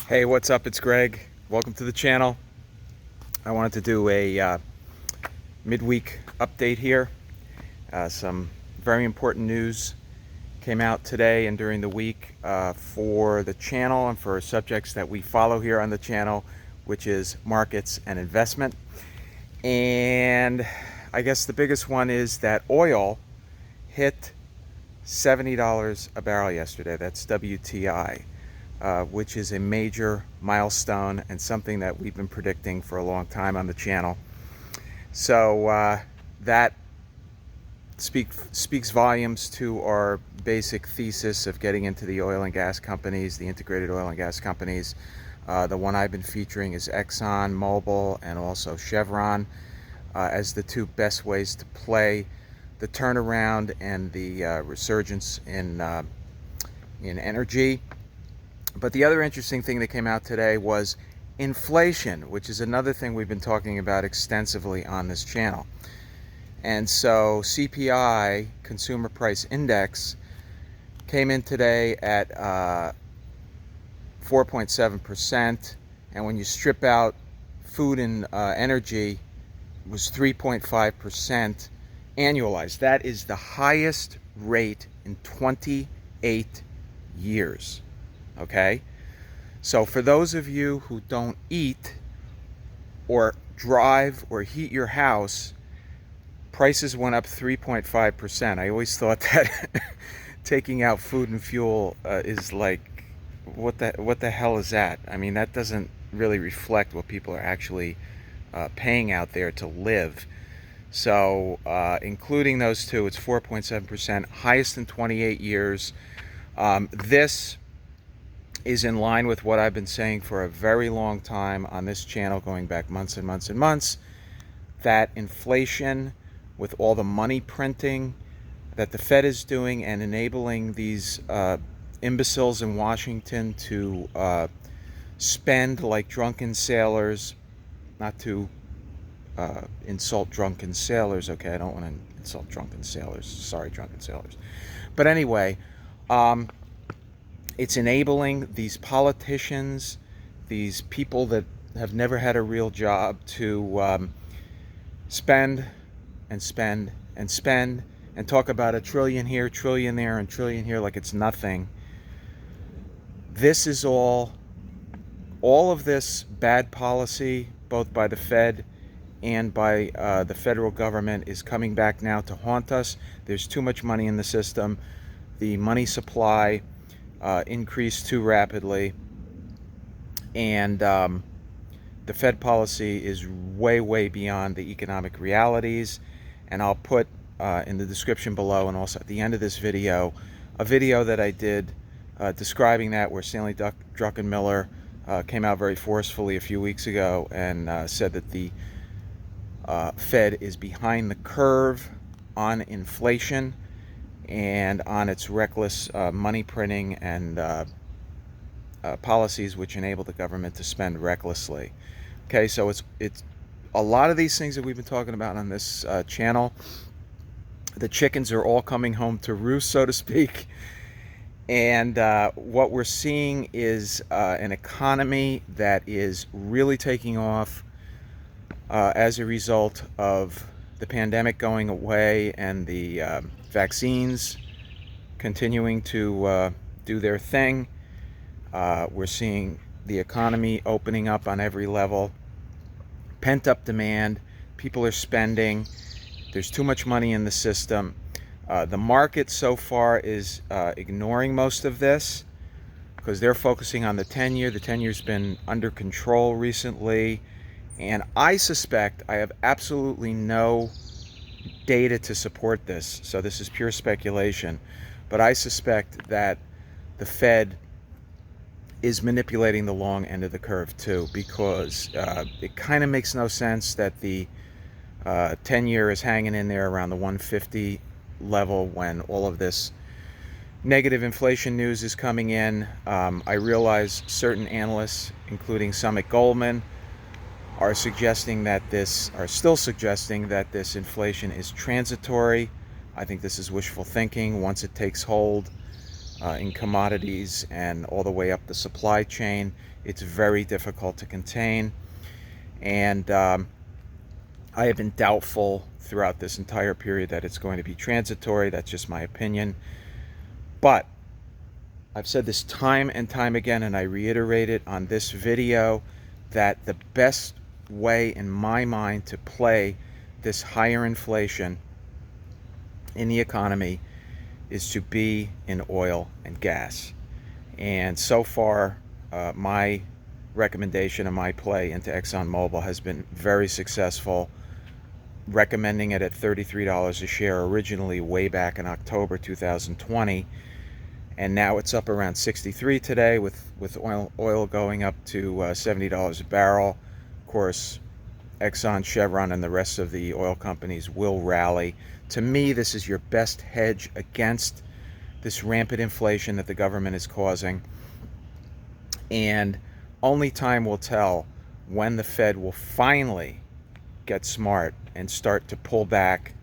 Hey, what's up? It's Greg. Welcome to the channel. I wanted to do a midweek update here. Some very important news came out today and during the week for the channel and for subjects that we follow here on the channel, which is markets and investment. And I guess the biggest one is that oil hit $70 a barrel yesterday. That's WTI. Which is a major milestone and something that we've been predicting for a long time on the channel. So that speaks volumes to our basic thesis of getting into the oil and gas companies, the integrated oil and gas companies. The one I've been featuring is Exxon, Mobil, and also Chevron as the two best ways to play the turnaround and the resurgence in energy. But the other interesting thing that came out today was inflation, which is another thing we've been talking about extensively on this channel. And so CPI, Consumer Price Index, came in today at 4.7%. And when you strip out food and energy, it was 3.5% annualized. That is the highest rate in 28 years. Okay, so for those of you who don't eat or drive or heat your house, prices went up 3.5%. I always thought that taking out food and fuel is like, what the hell is that? I mean, that doesn't really reflect what people are actually paying out there to live. So including those two, it's 4.7%, highest in 28 years. This is in line with what I've been saying for a very long time on this channel, going back months and months and months, that inflation, with all the money printing that the Fed is doing and enabling these imbeciles in Washington to spend like drunken sailors, not to insult drunken sailors, okay? I don't want to insult drunken sailors. Sorry, drunken sailors. But anyway, it's enabling these politicians, these people that have never had a real job, to spend and spend and spend and talk about a trillion here, trillion there, and trillion here like it's nothing. This is all of this bad policy, both by the Fed and by the federal government, is coming back now to haunt us. There's too much money in the system. The money supply increased too rapidly, and the Fed policy is way beyond the economic realities. And I'll put in the description below, and also at the end of this video, a video that I did describing that, where Stanley Druckenmiller came out very forcefully a few weeks ago and said that the Fed is behind the curve on inflation and on its reckless money printing and policies which enable the government to spend recklessly. Okay, so it's a lot of these things that we've been talking about on this channel. The chickens are all coming home to roost, so to speak. And what we're seeing is an economy that is really taking off as a result of the pandemic going away and the vaccines continuing to do their thing. We're seeing the economy opening up on every level. Pent-up demand. People are spending. There's too much money in the system. The market so far is ignoring most of this because they're focusing on the 10-year. The 10-year's been under control recently. And I suspect, I have absolutely no data to support this, so this is pure speculation, but I suspect that the Fed is manipulating the long end of the curve too, because it kind of makes no sense that the 10-year is hanging in there around the 150 level when all of this negative inflation news is coming in. I realize certain analysts, including some at Goldman, are still suggesting that this inflation is transitory. I think this is wishful thinking. Once it takes hold, in commodities and all the way up the supply chain. It's very difficult to contain, and I have been doubtful throughout this entire period that it's going to be transitory. That's just my opinion. But I've said this time and time again, and I reiterate it on this video, that the best way in my mind to play this higher inflation in the economy is to be in oil and gas. And so far, my recommendation and my play into ExxonMobil has been very successful, recommending it at $33 a share originally way back in October 2020. And now it's up around 63 today, with oil going up to $70 a barrel. Of course, Exxon, Chevron, and the rest of the oil companies will rally. To me, this is your best hedge against this rampant inflation that the government is causing. And only time will tell when the Fed will finally get smart and start to pull back,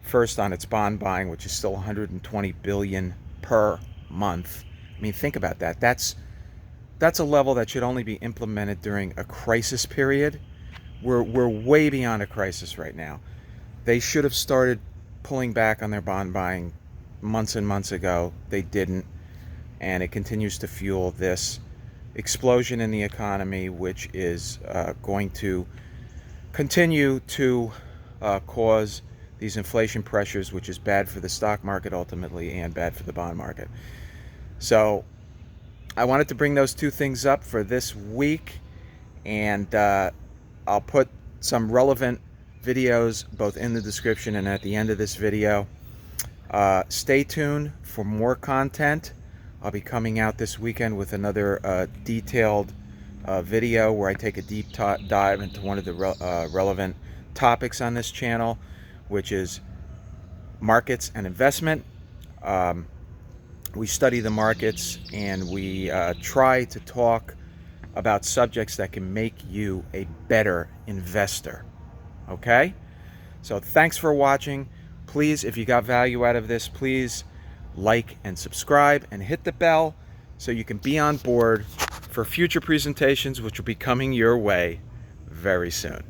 first on its bond buying, which is still 120 billion per month. I mean, think about that. That's a level that should only be implemented during a crisis period. We're way beyond a crisis right now. They should have started pulling back on their bond buying months and months ago. They didn't, and it continues to fuel this explosion in the economy, which is going to continue to cause these inflation pressures, which is bad for the stock market ultimately and bad for the bond market. So I wanted to bring those two things up for this week, and I'll put some relevant videos both in the description and at the end of this video. Stay tuned for more content. I'll be coming out this weekend with another detailed video where I take a deep dive into one of the relevant topics on this channel, which is markets and investment. We study the markets, and we try to talk about subjects that can make you a better investor. Okay? So thanks for watching. Please, if you got value out of this, please like and subscribe and hit the bell so you can be on board for future presentations, which will be coming your way very soon.